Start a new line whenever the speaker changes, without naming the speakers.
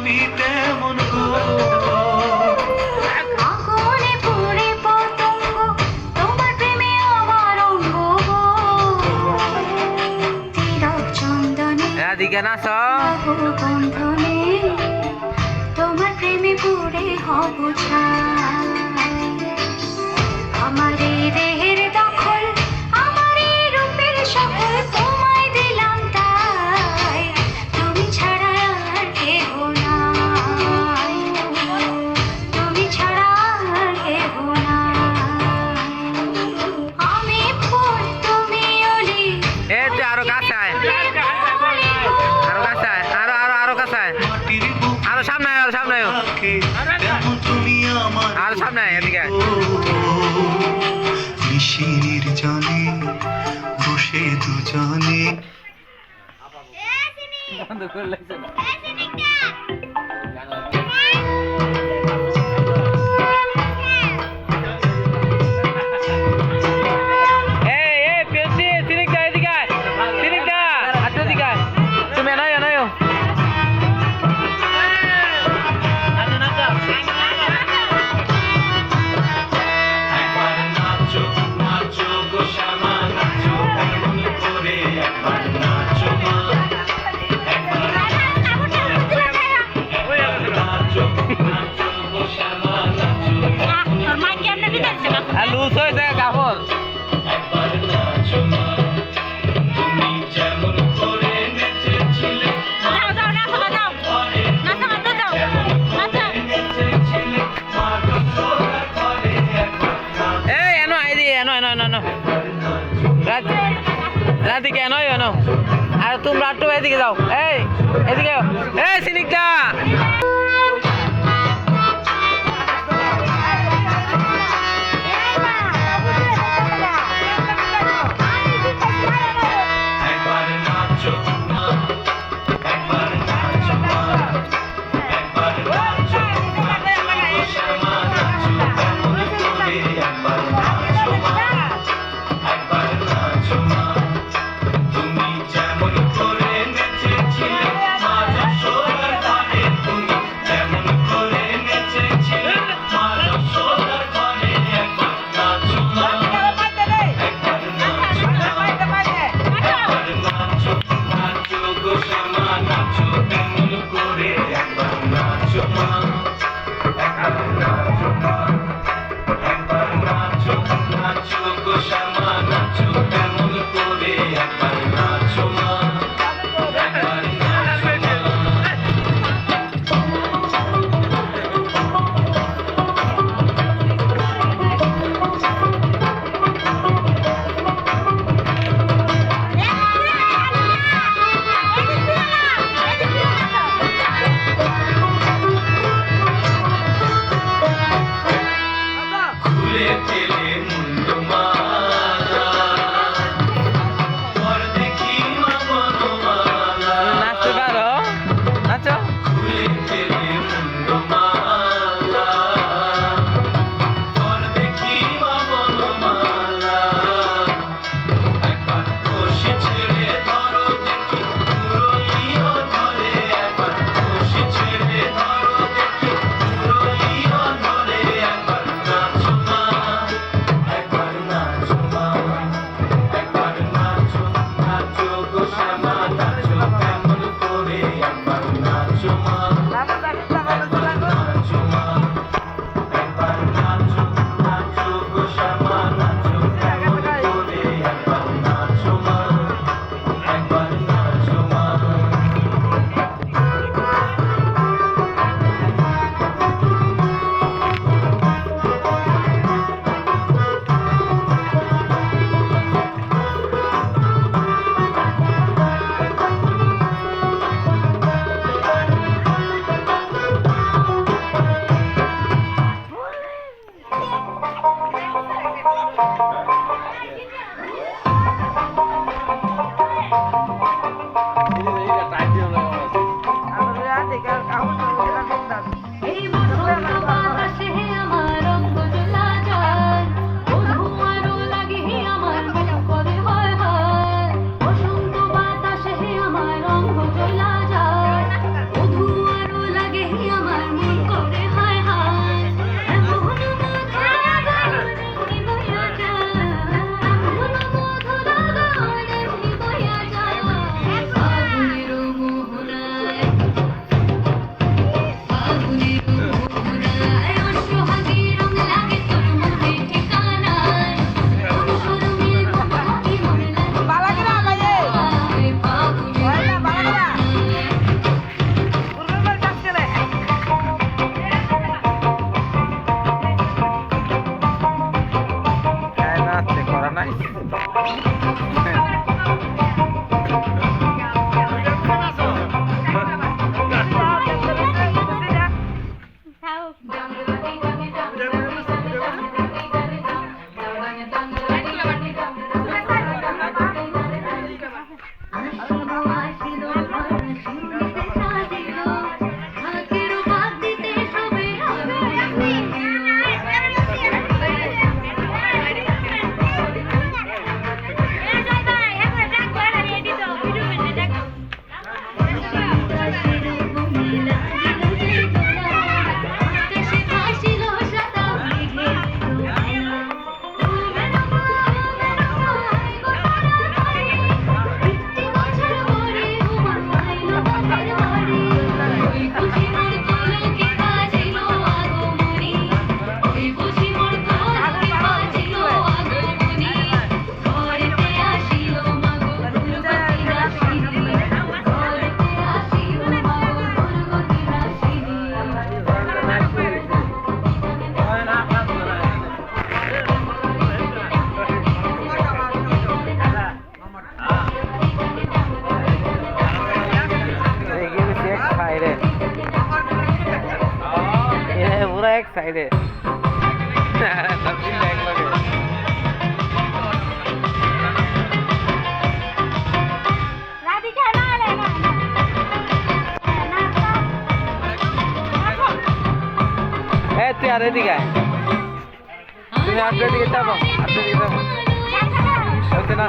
তুমি তেমন গো।
আগুনে পুড়ে পতঙ্গ, তোমার প্রেমে আমার অঙ্গ গো। তিলক চন্দনে
এদিকে নাচ।
বাহুর বন্ধনে, তোমার প্রেমে পুড়ে হব ছাই। আমার এই দেহের দখল, আমার এই রূপের সকল তোমায় দিলাম তাই। তুমি ছাড়া আর কেহ নাই, তুমি ছাড়া আর কেহ নাই। আমি ফুল, তুমি অলি,
এ তুই আরো কাছে আয়, আরো কাছে আয়, আরো কাছে আয়,
মাটির বুক
আরো সামনে আয়, আরো সামনে আয়,
থাকে তেমন তুমি আমার
আরো সামনে আয়, এদিকে আয়।
নিশির জলে বসে দুজনে। একবার নাচো নাচো গো শ্যামা নাচো এমন করে, একবার নাচো মা, একবার নাচো নাচো গো শ্যামা নাচো
লুজ হয়েছে কাপড়।
একবার নাচো মা, তুমি যেমন করে নেচেছিলে ঘরে, নেচেছিলে মা যশোদার ঘরে, একবার নাচো
এই এনো আইদি এনো এনো এনো এনো রাধিকে এনো এনো। আর তোমরা একটু এদিকে যাও, এই এদিকে, এই সিনিকটা
একবার নাচো মা, একবার নাচো মা, একবার নাচো নাচো গো শ্যামা নাচো এমন করে, একবার নাচো মা, একবার নাচো মা, তুমি যেমন করে নেচেছিলে মা যশোদার ঘরে, তুমি যেমন করে নেচেছিলে মা যশোদার ঘরে, একবার নাচো মা, একবার নাচো মা, একবার নাচো নাচো গো শ্যামা নাচো তেমন করে, একবার নাচো মা, একবার নাচো মা, একবার নাচো নাচো গো শ্যামা নাচো তেমন করে, একবার নাচো মা, একবার নাচো মা। খুলে ফেলে মুন্ডু মালা, ঘর দেখি মা বনমালা।
নাচতে পারো, নাচো।
খুলে ফেলে মুন্ডু মালা, ঘর দেখি মা বনমালা। একবার কষি ছেড়ে ধরো দেখি পুরোইও ধরে, একবার কষি ছেড়ে ধরো দেখি পুরোইও ধরে, একবার নাচো মা, একবার নাচো মা, একবার নাচো নাচো গো শ্যামা নাচো কেমন করে, একবার নাচো মা, একবার নাচো মা, একবার নাচো নাচো গো শ্যামা নাচো কেমন করে, একবার নাচো মা, একবার নাচো মা।
এক সাইডে এক লগে
রাধিকা না রে না
এ তুই আর এদিকে আয়। তুমি আপনার দিকে যাবো, আপনার দিকে যাবো।
না
হচ্ছে না